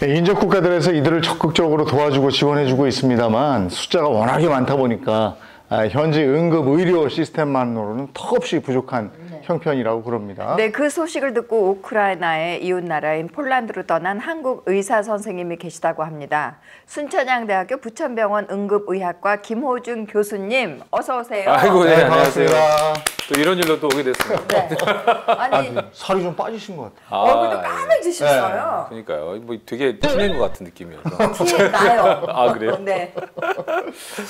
네, 인접 국가들에서 이들을 적극적으로 도와주고 지원해주고 있습니다만 숫자가 워낙에 많다 보니까 현재 응급 의료 시스템만으로는 턱없이 부족한 형편이라고 그럽니다. 네, 그 소식을 듣고 우크라이나의 이웃 나라인 폴란드로 떠난 한국 의사 선생님이 계시다고 합니다. 순천향대학교 부천병원 응급의학과 김호준 교수님, 어서 오세요. 아이고, 네, 안녕하세요. 반갑습니다. 또 이런 일로 또 오게 됐습니다. 네. 아니, 살이 좀 빠지신 것 같아요. 얼굴도 까매지셨어요. 그러니까요. 뭐 되게 티낸 것 같은 느낌이어서. 티 나요. 아, 그래요? 네.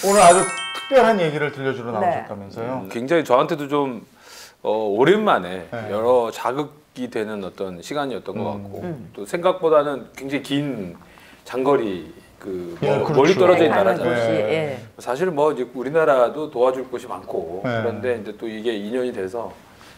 오늘 아주 특별한 얘기를 들려주러 나오셨다면서요? 굉장히 저한테도 좀 오랜만에 여러 자극이 되는 어떤 시간이었던 것 같고 또 생각보다는 굉장히 긴 장거리 그렇죠. 멀리 떨어져 있는 가는 나라잖아요. 곳이, 예. 사실 뭐 이제 우리나라도 도와줄 곳이 많고 네. 그런데 이제 또 이게 인연이 돼서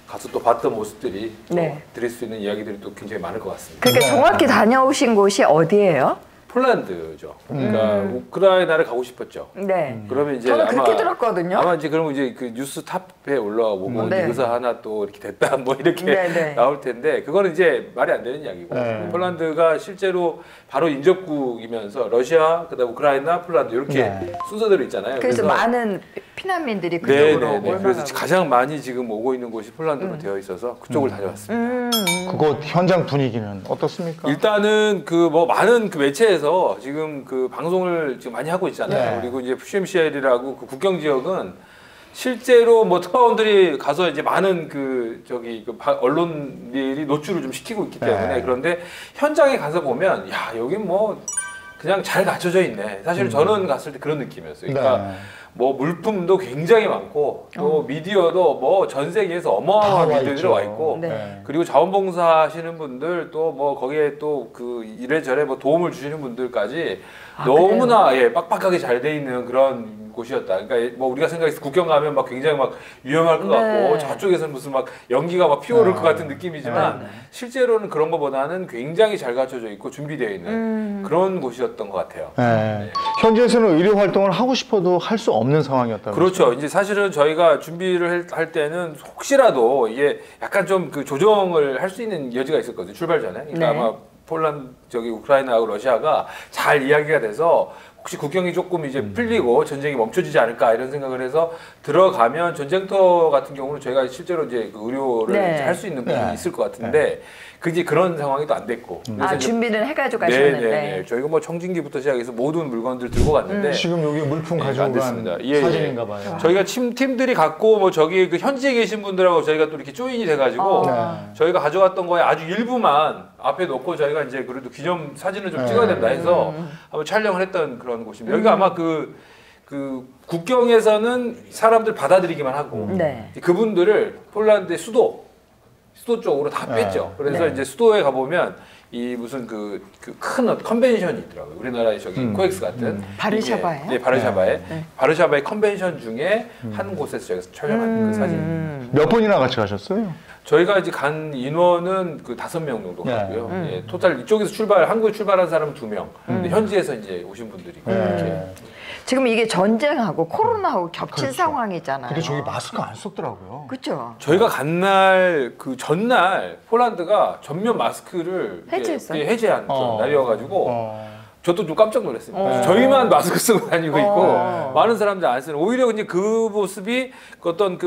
가서 또 봤던 모습들이 또 네. 드릴 수 있는 이야기들이 또 굉장히 많을 것 같습니다. 그러니까 정확히 다녀오신 곳이 어디예요? 폴란드죠. 그러니까 우크라이나를 가고 싶었죠. 네. 그러면 이제 저는 그렇게 들었거든요. 아마 이제 그러면 이제 그 뉴스 탑에 올라와 보고 네. 의사 하나 또 이렇게 됐다 뭐 이렇게 네. 나올 텐데 그거는 이제 말이 안 되는 이야기고 폴란드가 실제로 바로 인접국이면서 러시아 그다음 우크라이나 폴란드 이렇게 순서대로 있잖아요. 그래서 많은 피난민들이 그쪽으로 올 그래서 만하고. 가장 많이 지금 오고 있는 곳이 폴란드로 되어 있어서 그쪽을 다녀왔습니다. 그곳 현장 분위기는 어떻습니까? 일단은 그 뭐 많은 그 매체에서 지금 그 방송을 지금 많이 하고 있잖아요. 네. 그리고 이제 FCMCL이라고 그 국경 지역은 실제로 뭐 특파원들이 가서 이제 많은 그 저기 그 언론들이 노출을 좀 시키고 있기 때문에 네. 그런데 현장에 가서 보면 야 여긴 뭐 그냥 잘 갖춰져 있네. 사실 저는 갔을 때 그런 느낌이었어요. 그러니까 네. 뭐 물품도 굉장히 많고 또 미디어도 뭐 전 세계에서 어마어마한 다 와 미디어들이 있죠. 와 있고 네. 그리고 자원봉사 하시는 분들 또 뭐 거기에 또 그 이래저래 뭐 도움을 주시는 분들까지 너무나 빡빡하게 잘 돼 있는 그런 곳이었다. 그러니까 뭐 우리가 생각해서 국경 가면 막 굉장히 막 위험할 것 같고 저쪽에서는 무슨 막 연기가 막 피어오를 것 같은 느낌이지만 실제로는 그런 것보다는 굉장히 잘 갖춰져 있고 준비되어 있는 그런 곳이었던 것 같아요. 네. 현지에서는 의료 활동을 하고 싶어도 할 수 없는 상황이었다고. 그렇죠. 이제 사실은 저희가 준비를 할 때는 혹시라도 이게 약간 좀 그 조정을 할 수 있는 여지가 있었거든요. 출발 전에. 그러니까 아마 폴란드, 우크라이나하고 러시아가 잘 이야기가 돼서 혹시 국경이 조금 이제 풀리고 전쟁이 멈춰지지 않을까 이런 생각을 해서 들어가면 전쟁터 같은 경우는 저희가 실제로 이제 그 의료를 할 수 있는 부분이 있을 것 같은데 그게 그런 상황이 또 안 됐고. 아, 준비는 해가지고 가셨는데. 네네. 저희가 뭐 청진기부터 시작해서 모든 물건들 들고 갔는데 지금 여기 물품 안 가져온 됐습니다. 사진인가 봐요. 저희가 팀들이 갖고 뭐 저기 그 현지에 계신 분들하고 저희가 또 이렇게 조인이 돼가지고 저희가 가져갔던 거에 아주 일부만 앞에 놓고 저희가 이제 그래도 기념 사진을 좀 찍어야 된다 해서 한번 촬영을 했던 그런 곳입니다. 여기가 아마 그 국경에서는 사람들 받아들이기만 하고 그분들을 폴란드의 수도 쪽으로 다 뺐죠. 그래서 이제 수도에 가보면 이 무슨 그 큰 컨벤션이 있더라고요. 우리나라의 저기 코엑스 같은 바르샤바에? 네, 바르샤바에 바르샤바의 컨벤션 중에 한 곳에서 저희가 촬영한 그 사진. 몇 번이나 같이 가셨어요? 저희가 이제 간 인원은 그 5명 정도 갔고요. 예, 토탈 이쪽에서 한국에 출발한 사람은 2명. 근데 현지에서 이제 오신 분들이 이렇게. 지금 이게 전쟁하고 코로나하고 겹친 상황이잖아요. 근데 저기 마스크 안 썼더라고요. 그렇죠. 저희가 간 날 그 전날 폴란드가 전면 마스크를 해제했어요? 해제한 그런 날이어가지고 저도 좀 깜짝 놀랐습니다. 저희만 마스크 쓰고 다니고 있고 많은 사람들 안 쓰는. 오히려 이제 그 모습이 어떤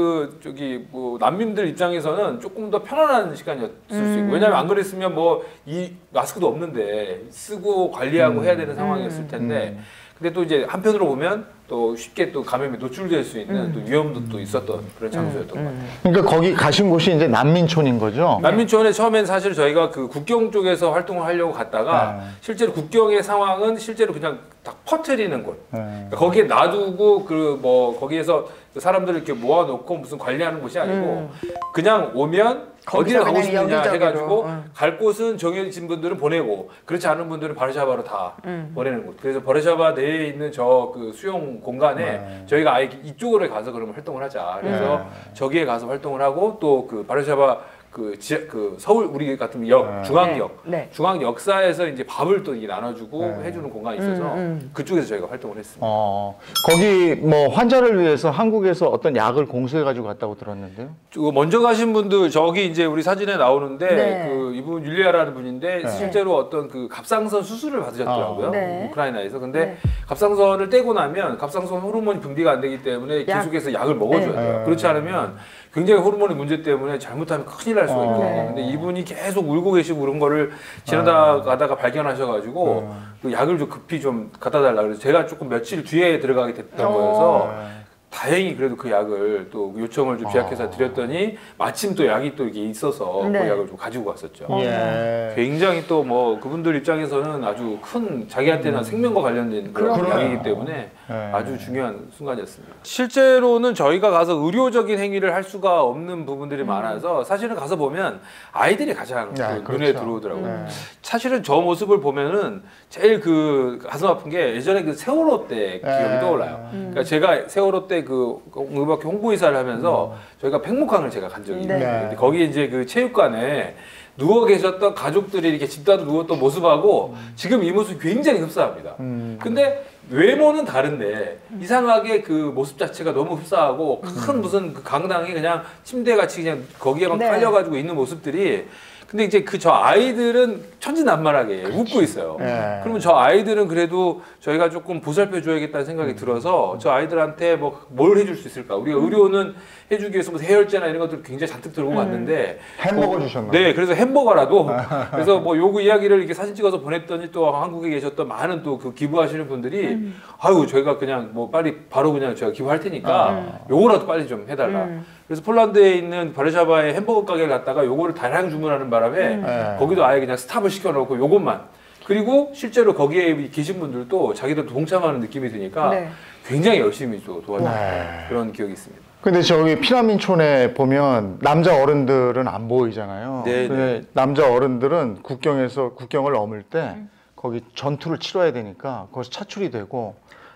뭐 난민들 입장에서는 조금 더 편안한 시간이었을 수 있고 왜냐하면 안 그랬으면 뭐 이 마스크도 없는데 쓰고 관리하고 해야 되는 상황이었을 텐데. 근데 또 이제 한편으로 보면 또 쉽게 또 감염에 노출될 수 있는 또 위험도 또 있었던 그런 장소였던 것 같아요. 그러니까 거기 가신 곳이 이제 난민촌인 거죠? 난민촌에 처음엔 사실 저희가 그 국경 쪽에서 활동을 하려고 갔다가 실제로 국경의 상황은 실제로 그냥 다 퍼뜨리는 곳. 그러니까 거기에 놔두고 거기에서 사람들을 이렇게 모아놓고 무슨 관리하는 곳이 아니고 그냥 오면 어디를 가고 싶느냐 해가지고 갈 곳은 정해진 분들은 보내고 그렇지 않은 분들은 바르샤바로 다 보내는 곳. 그래서 바르샤바 내에 있는 저 그 수용 공간에 저희가 아예 이쪽으로 가서 그러면 활동을 하자. 그래서 저기에 가서 활동을 하고 또 그 바르샤바 그 서울 우리 같은 중앙역, 네. 중앙역사에서 이제 밥을 또 이게 나눠주고 해주는 공간이 있어서 그쪽에서 저희가 활동을 했습니다. 거기 뭐 환자를 위해서 한국에서 어떤 약을 공수해 가지고 갔다고 들었는데요. 먼저 가신 분들 저기 이제 우리 사진에 나오는데 네. 그 이분 율리아라는 분인데 실제로 어떤 그 갑상선 수술을 받으셨더라고요. 네. 우크라이나에서. 근데 네. 갑상선을 떼고 나면 갑상선 호르몬이 분비가 안 되기 때문에 계속해서 약을 먹어줘야 돼요. 그렇지 않으면 굉장히 호르몬의 문제 때문에 잘못하면 큰일 날 수가 있거든요. 근데 이분이 계속 울고 계시고 그런 거를 지나가다가 발견하셔가지고 그 약을 좀 급히 좀 갖다 달라 그래서 제가 조금 며칠 뒤에 들어가게 됐던 거여서 다행히 그래도 그 약을 또 요청을 좀 제약회사 드렸더니 마침 또 약이 또 이렇게 있어서 네. 그 약을 좀 가지고 갔었죠. 예. 굉장히 또 뭐 그분들 입장에서는 아주 큰 자기한테는 생명과 관련된 그런 그럼요. 약이기 때문에 네. 아주 중요한 순간이었습니다. 실제로는 저희가 가서 의료적인 행위를 할 수가 없는 부분들이 많아서 사실은 가서 보면 아이들이 가장 네, 그 눈에 그렇죠. 들어오더라고요. 사실은 저 모습을 보면은 제일 그 가슴 아픈 게 예전에 그 세월호 때 기억이 떠올라요. 그러니까 제가 세월호 때 그 응급학교 홍보이사를 하면서 저희가 팽목항을 제가 간 적이 있는데 네. 근데 거기 이제 그 체육관에 누워 계셨던 가족들이 이렇게 집단으로 누웠던 모습하고 지금 이 모습이 굉장히 흡사합니다. 근데 외모는 다른데 이상하게 그 모습 자체가 너무 흡사하고 큰 무슨 그 강당이 그냥 침대 같이 그냥 거기에만 네. 깔려가지고 있는 모습들이 근데 이제 그 저 아이들은 천진난만하게 웃고 있어요. 네. 그러면 저 아이들은 그래도 저희가 조금 보살펴 줘야겠다는 생각이 들어서 저 아이들한테 뭐 뭘 해줄 수 있을까? 우리가 의료는 해주기 위해서 뭐 해열제나 이런 것들 굉장히 잔뜩 들고 갔는데 햄버거 주셨나요? 네, 그래서 햄버거라도 그래서 뭐 요구 이야기를 이렇게 사진 찍어서 보냈더니 또 한국에 계셨던 많은 또 그 기부하시는 분들이 아유 저희가 그냥 뭐 빨리 바로 그냥 제가 기부할 테니까 요거라도 빨리 좀 해달라. 그래서 폴란드에 있는 바르샤바의 햄버거 가게를 갔다가 요거를 다량 주문하는 바람에 거기도 아예 그냥 스탑을 시켜놓고 요것만 그리고 실제로 거기에 계신 분들도 자기들도 동참하는 느낌이 드니까 네. 굉장히 열심히 또 도와주는 네. 그런 기억이 있습니다. 근데 저기 피난민촌에 보면 남자 어른들은 안 보이잖아요. 네, 근데 남자 어른들은 국경을 넘을 때 거기 전투를 치러야 되니까 거기서 차출이 되고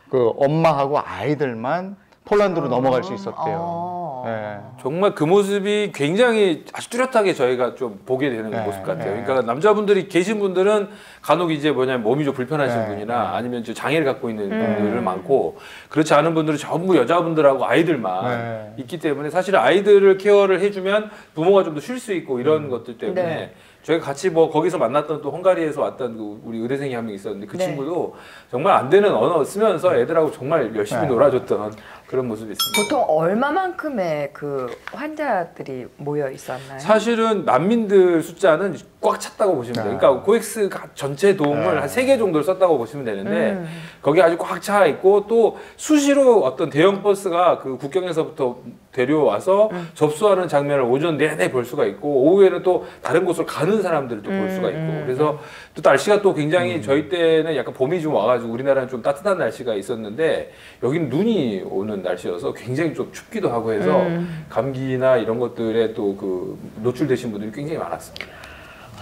그 엄마하고 아이들만 폴란드로 넘어갈 수 있었대요. 네. 정말 그 모습이 굉장히 아주 뚜렷하게 저희가 좀 보게 되는 네, 모습 같아요. 네. 그러니까 남자분들이 계신 분들은 간혹 이제 뭐냐면 몸이 좀 불편하신 네, 분이나 아니면 저 장애를 갖고 있는 분들은 많고 그렇지 않은 분들은 전부 여자분들하고 아이들만 네. 있기 때문에 사실 아이들을 케어를 해주면 부모가 좀 더 쉴 수 있고 이런 것들 때문에 네. 저희가 같이 뭐 거기서 만났던 또 헝가리에서 왔던 그 우리 의대생이 한 명 있었는데 그 네. 친구도 정말 안 되는 언어 쓰면서 애들하고 정말 열심히 네. 놀아줬던 그런 모습이 있습니다. 보통 얼마만큼의 그 환자들이 모여 있었나요? 사실은 난민들 숫자는 꽉 찼다고 보시면 돼요. 그러니까 코엑스 전체 도움을 한 3개 정도를 썼다고 보시면 되는데 거기 아주 꽉 차 있고 또 수시로 어떤 대형 버스가 그 국경에서부터 데려와서 접수하는 장면을 오전 내내 볼 수가 있고 오후에는 또 다른 곳으로 가는 사람들을 또 볼 수가 있고 그래서 또 날씨가 또 굉장히 저희 때는 약간 봄이 좀 와가지고 우리나라는 좀 따뜻한 날씨가 있었는데 여기는 눈이 오는 날씨여서 굉장히 좀 춥기도 하고 해서 감기나 이런 것들에 또 그 노출되신 분들이 굉장히 많았습니다.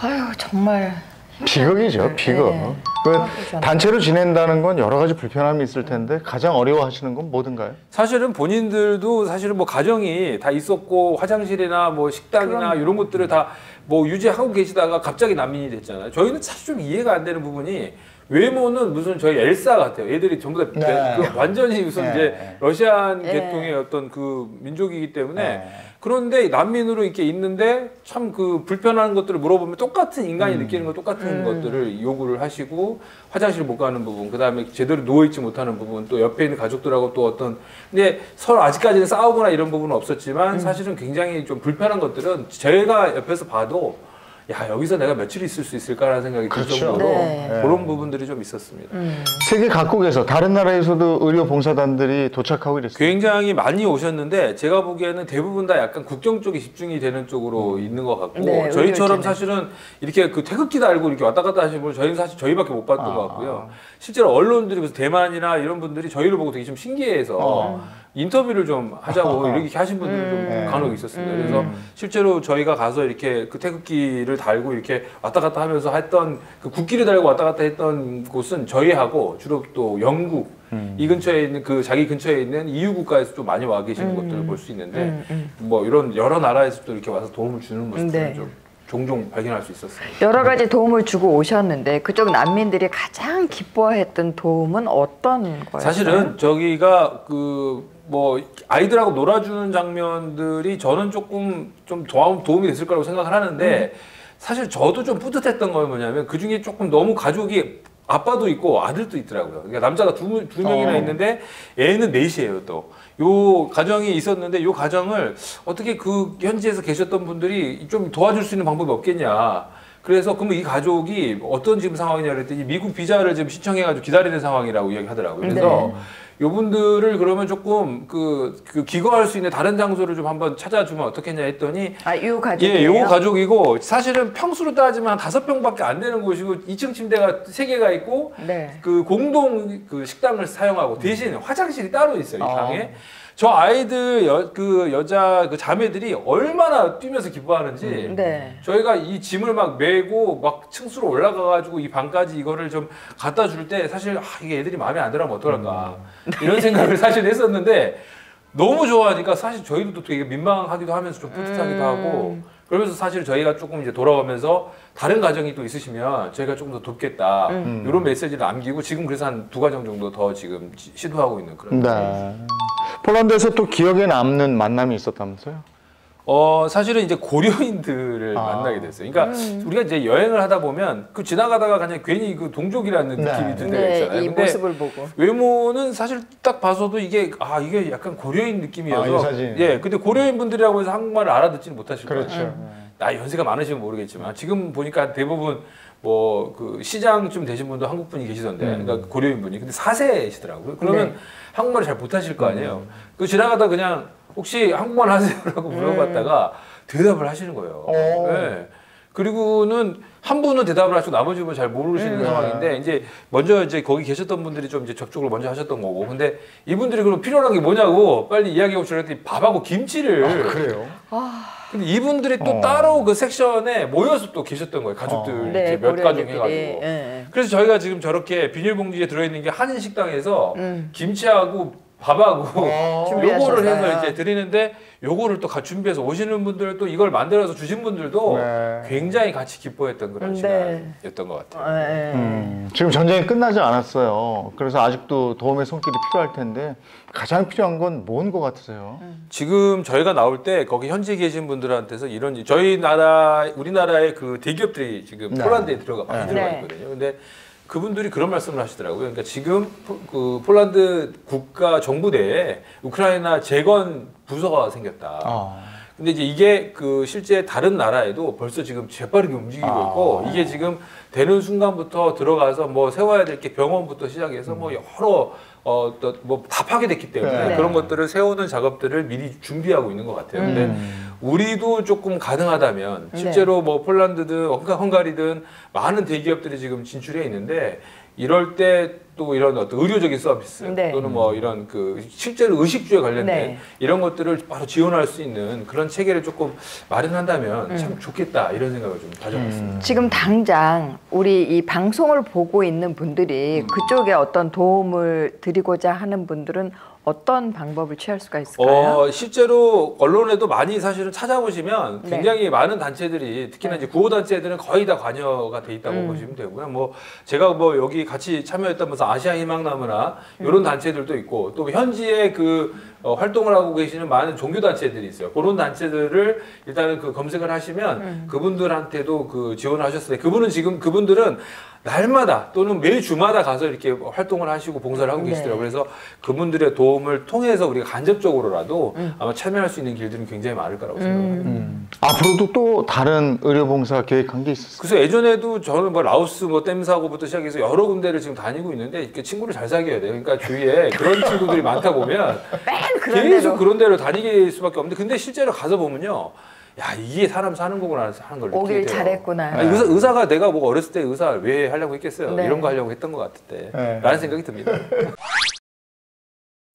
아유 정말 비극이죠, 비극. 네. 그 단체로 지낸다는 건 여러 가지 불편함이 있을 텐데 가장 어려워하시는 건 뭐든가요? 사실은 본인들도 사실은 뭐 가정이 다 있었고 화장실이나 뭐 식당이나 이런 것들을 다 뭐 유지하고 계시다가 갑자기 난민이 됐잖아요. 저희는 사실 좀 이해가 안 되는 부분이 외모는 무슨 저희 엘사 같아요. 애들이 전부 다 네. 그 완전히 무슨 네. 이제 러시안 네. 계통의 어떤 그 민족이기 때문에 네. 그런데 난민으로 이렇게 있는데 참 그 불편한 것들을 물어보면 똑같은 인간이 느끼는 거 똑같은 것들을 요구를 하시고 화장실 못 가는 부분, 그 다음에 제대로 누워있지 못하는 부분, 또 옆에 있는 가족들하고 또 어떤 근데 서로 아직까지는 싸우거나 이런 부분은 없었지만 사실은 굉장히 좀 불편한 것들은 제가 옆에서 봐도 야 여기서 내가 며칠 있을 수 있을까라는 생각이 들 그렇죠. 정도로 네. 그런 부분들이 좀 있었습니다. 세계 각국에서 다른 나라에서도 의료 봉사단들이 도착하고 이랬어요. 굉장히 많이 오셨는데 제가 보기에는 대부분 다 약간 국경 쪽에 집중이 되는 쪽으로 있는 것 같고 네, 저희처럼 의료진은. 사실은 이렇게 그 태극기 달고 이렇게 왔다 갔다 하시는 분은 저희는 사실 저희밖에 못 봤던 것 같고요. 실제로 언론들이 무슨 대만이나 이런 분들이 저희를 보고 되게 좀 신기해해서 인터뷰를 좀 하자고 이렇게 하신 분들이 좀 네. 간혹 있었습니다. 그래서 실제로 저희가 가서 이렇게 그 태극기를 달고 이렇게 왔다 갔다 하면서 했던 그 국기를 달고 왔다 갔다 했던 곳은 저희하고 주로 또 영국 이 근처에 있는 그 자기 근처에 있는 EU 국가에서 좀 많이 와 계시는 것들을 볼 수 있는데 뭐 이런 여러 나라에서도 이렇게 와서 도움을 주는 모습들을 네. 좀 종종 발견할 수 있었어요. 여러 가지 도움을 주고 오셨는데 그쪽 난민들이 가장 기뻐했던 도움은 어떤 거였어요? 사실은 저기가 그 뭐 아이들하고 놀아주는 장면들이 저는 조금 좀 도움이 됐을 거라고 생각을 하는데 사실 저도 좀 뿌듯했던 건 뭐냐면 그 중에 조금 너무 가족이 아빠도 있고 아들도 있더라고요. 그러니까 남자가 두 명이나 있는데 애는 넷이에요 또. 요 가정이 있었는데 요 가정을 어떻게 그 현지에서 계셨던 분들이 좀 도와줄 수 있는 방법이 없겠냐. 그래서 그러면 이 가족이 어떤 지금 상황이냐 그랬더니 미국 비자를 지금 신청해가지고 기다리는 상황이라고 이야기하더라고요. 그래서 요분들을 그러면 조금 그 기거할 수 있는 다른 장소를 좀 한번 찾아주면 어떻겠냐 했더니 요 가족이에요? 예, 요 가족이고 사실은 평수로 따지면 한 5평밖에 안 되는 곳이고 2층 침대가 3개가 있고 네. 그 공동 그 식당을 사용하고 대신 화장실이 따로 있어요, 이 방에. 저 아이들 여자 그 자매들이 얼마나 뛰면서 기뻐하는지 네. 저희가 이 짐을 막 메고 막 층수로 올라가가지고 이 방까지 이거를 좀 갖다 줄 때 사실 이게 애들이 마음에 안 들어하면 어떡할까 이런 생각을 사실 했었는데 너무 좋아하니까 사실 저희도 되게 민망하기도 하면서 좀 뿌듯하기도 하고 그러면서 사실 저희가 조금 이제 돌아오면서 다른 가정이 또 있으시면 저희가 조금 더 돕겠다 이런 메시지를 남기고 지금 그래서 한 2가정 정도 더 지금 시도하고 있는 그런. 네. 폴란드에서 또 기억에 남는 만남이 있었다면서요? 사실은 이제 고려인들을 만나게 됐어요. 그러니까 우리가 이제 여행을 하다 보면 그 지나가다가 그냥 괜히 그 동족이라는 느낌이 들 때가 네, 있잖아요. 이 근데 모습을 보고. 외모는 사실 딱 봐서도 이게 이게 약간 고려인 느낌이어서 이 사진. 예, 근데 고려인 분들이라고 해서 한국말을 알아듣지는 못하실 거예요. 그렇죠. 나이 연세가 많으시면 모르겠지만 지금 보니까 대부분 뭐 그 시장쯤 되신 분도 한국 분이 계시던데, 그러니까 고려인 분이 근데 4세시더라고요. 그러면 한국말을 잘 못하실 거 아니에요. 그 지나가다 그냥 혹시 한국말 하세요라고 물어봤다가 대답을 하시는 거예요. 네. 그리고는 한 분은 대답을 하시고 나머지 분은 잘 모르시는 상황인데 이제 먼저 이제 거기 계셨던 분들이 좀 이제 접촉을 먼저 하셨던 거고, 근데 이분들이 그럼 필요한 게 뭐냐고 빨리 이야기하고 주셨더니 밥하고 김치를. 그래요? 근데 이분들이 또 따로 그 섹션에 모여서 또 계셨던 거예요. 가족들 네, 이제 몇 가정 고려인들이. 해가지고. 예. 그래서 저희가 지금 저렇게 비닐봉지에 들어있는 게 한인 식당에서 김치하고 밥하고 요거를 해서 이제 드리는데 요거를 또 같이 준비해서 오시는 분들 또 이걸 만들어서 주신 분들도 네. 굉장히 같이 기뻐했던 그런 네. 시간이었던 것 같아요. 지금 전쟁이 끝나지 않았어요. 그래서 아직도 도움의 손길이 필요할 텐데 가장 필요한 건 뭔 것 같으세요? 지금 저희가 나올 때 거기 현지에 계신 분들한테서 이런 우리나라의 그 대기업들이 지금 네. 폴란드에 많이 들어가 있거든요. 근데 그분들이 그런 말씀을 하시더라고요. 그러니까 지금 그 폴란드 국가 정부 내에 우크라이나 재건 부서가 생겼다. 근데 이제 이게 그 실제 다른 나라에도 벌써 지금 재빠르게 움직이고 있고 이게 지금 되는 순간부터 들어가서 뭐 세워야 될 게 병원부터 시작해서 뭐 여러 뭐 다 파괴됐기 때문에 네. 그런 것들을 세우는 작업들을 미리 준비하고 있는 것 같아요. 근데 우리도 조금 가능하다면 실제로 뭐 폴란드든 헝가리든 많은 대기업들이 지금 진출해 있는데 이럴 때 또 이런 어떤 의료적인 서비스 네. 또는 뭐 이런 그 실제로 의식주에 관련된 네. 이런 것들을 바로 지원할 수 있는 그런 체계를 조금 마련한다면 참 좋겠다 이런 생각을 좀 가져봤습니다. 지금 당장 우리 이 방송을 보고 있는 분들이 그쪽에 어떤 도움을 드리고자 하는 분들은 어떤 방법을 취할 수가 있을까요? 실제로 언론에도 많이 사실은 찾아보시면 네. 굉장히 많은 단체들이 특히나 이제 구호단체들은 거의 다 관여가 돼 있다고 보시면 되고요. 뭐 제가 뭐 여기 같이 참여했던 무슨 아시아 희망나무나 이런 단체들도 있고 또 현지에 그 활동을 하고 계시는 많은 종교 단체들이 있어요. 그런 단체들을 일단은 그 검색을 하시면 그분들한테도 그 지원을 하셨어요. 그분들은 날마다 또는 매 주마다 가서 이렇게 활동을 하시고 봉사를 하고 계시더라고요. 그래서 그분들의 도움을 통해서 우리가 간접적으로라도 아마 참여할 수 있는 길들은 굉장히 많을 거라고 생각합니다. 앞으로도 또 다른 의료봉사 계획한 게 있었어요? 그래서 예전에도 저는 뭐 라오스 뭐 댐 사고부터 시작해서 여러 군데를 지금 다니고 있는데 이렇게 친구를 잘 사귀어야 돼요. 그러니까 주위에 그런 친구들이 많다 보면 계속 그런 데로 다니게 수밖에 없는데 근데 실제로 가서 보면요. 야 이게 사람 사는 거구나 하는 걸 느끼게 오길 돼요. 잘했구나. 아니, 의사가 내가 뭐 어렸을 때 의사 왜 하려고 했겠어요. 네. 이런 거 하려고 했던 것 같은데 네. 라는 생각이 듭니다.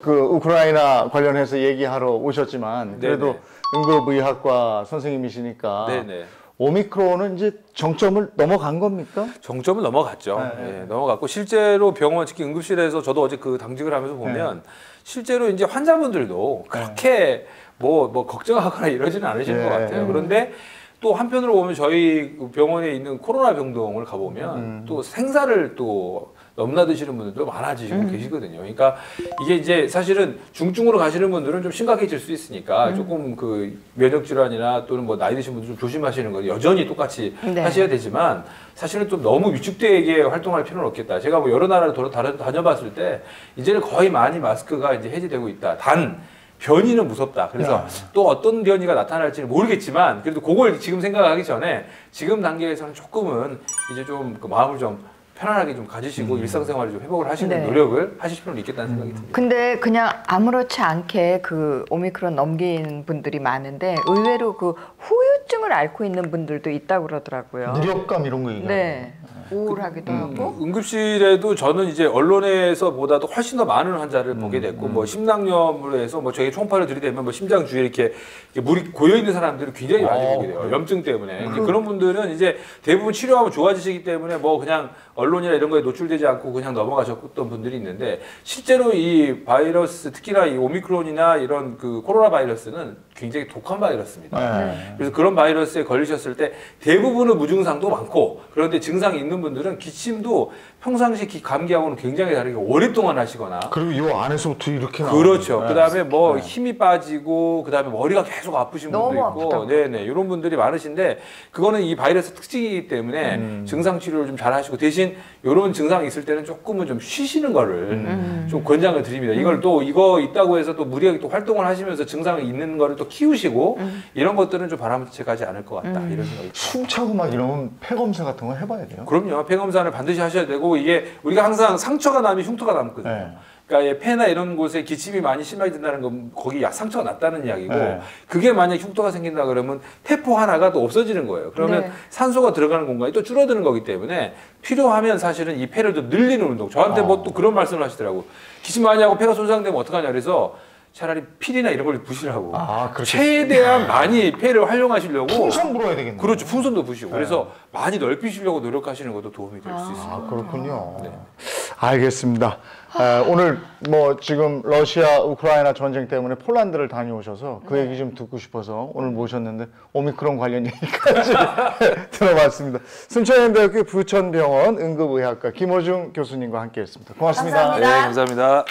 그 우크라이나 관련해서 얘기하러 오셨지만 그래도 네네. 응급의학과 선생님이시니까 네네. 오미크론은 이제 정점을 넘어간 겁니까? 정점을 넘어갔죠. 네. 예, 넘어갔고 실제로 병원 특히 응급실에서 저도 어제 그 당직을 하면서 보면 실제로 이제 환자분들도 그렇게 뭐 걱정하거나 이러지는 않으시는 예. 것 같아요. 그런데 또 한편으로 보면 저희 병원에 있는 코로나 병동을 가보면 또 생사를 또 넘나드시는 분들도 많아지시고 계시거든요. 그러니까 이게 이제 사실은 중증으로 가시는 분들은 좀 심각해질 수 있으니까 조금 그 면역 질환이나 또는 뭐 나이 드신 분들 좀 조심하시는 거 여전히 똑같이 네. 하셔야 되지만 사실은 좀 너무 위축되게 활동할 필요는 없겠다. 제가 뭐 여러 나라를 다녀봤을 때 이제는 거의 많이 마스크가 이제 해제되고 있다. 단 변이는 무섭다. 그래서 또 어떤 변이가 나타날지는 모르겠지만 그래도 그걸 지금 생각하기 전에 지금 단계에서는 조금은 이제 좀 그 마음을 좀 편안하게 좀 가지시고 일상생활을 좀 회복을 하시는 네. 노력을 하실 필요는 있겠다는 생각이 듭니다. 근데 그냥 아무렇지 않게 그 오미크론 넘긴 분들이 많은데 의외로 그 후유증을 앓고 있는 분들도 있다고 그러더라고요. 무력감 이런 거 얘기하는 네. 우울하기도 하고. 응급실에도 저는 이제 언론에서보다도 훨씬 더 많은 환자를 보게 됐고 뭐 심낭염으로 해서 뭐 저희 총파를 들이대면 뭐 심장 주위에 이렇게 물이 고여 있는 사람들을 굉장히 많이 보게 돼요. 염증 때문에. 이제 그런 분들은 이제 대부분 치료하면 좋아지시기 때문에 뭐 그냥 언론이나 이런 거에 노출되지 않고 그냥 넘어가셨던 분들이 있는데 실제로 이 바이러스 특히나 이 오미크론이나 이런 그 코로나 바이러스는 굉장히 독한 바이러스입니다. 네. 그래서 그런 바이러스에 걸리셨을 때 대부분은 무증상도 많고 그런데 증상이 있는 분들은 기침도 평상시 감기하고는 굉장히 다르게 오랫동안 하시거나 그리고 이 안에서부터 이렇게 그렇죠. 나오는 그다음에 뭐 힘이 빠지고 그다음에 머리가 계속 아프신 분도 너무 있고 아프다고. 네네 이런 분들이 많으신데 그거는 이 바이러스 특징이기 때문에 증상 치료를 좀 잘 하시고 대신 이런 증상이 있을 때는 조금은 좀 쉬시는 거를 좀 권장을 드립니다. 이걸 또 이거 있다고 해서 또 무리하게 또 활동을 하시면서 증상이 있는 거를 또 키우시고 이런 것들은 좀 바람직하지 않을 것 같다 이런 생각이 듭니다. 숨 차고 막 이러면 폐 검사 같은 거 해봐야 돼요. 그럼요. 폐 검사를 반드시 하셔야 되고 이게 우리가 항상 상처가 나면 흉터가 남거든요. 네. 그러니까 폐나 이런 곳에 기침이 많이 심하게 된다는 건 거기 상처가 났다는 이야기고 네. 그게 만약 흉터가 생긴다 그러면 폐포 하나가 또 없어지는 거예요. 그러면 네. 산소가 들어가는 공간이 또 줄어드는 거기 때문에 필요하면 사실은 이 폐를 좀 늘리는 운동. 저한테 뭐 또 그런 말씀을 하시더라고. 기침 많이 하고 폐가 손상되면 어떡하냐 그래서 차라리 필이나 이런 걸 부시라고. 그렇게 최대한 많이 폐를 활용하시려고. 풍선 불어야 되겠네요. 그렇죠. 풍선도 부시고. 그래서 많이 넓히시려고 노력하시는 것도 도움이 될 수 있습니다. 그렇군요. 알겠습니다. 오늘 뭐 지금 러시아 우크라이나 전쟁 때문에 폴란드를 다녀오셔서 그 얘기 좀 듣고 싶어서 오늘 모셨는데 오미크론 관련 얘기까지 들어봤습니다. 순천대학교 부천병원 응급의학과 김호중 교수님과 함께했습니다. 고맙습니다. 감사합니다. 네, 감사합니다.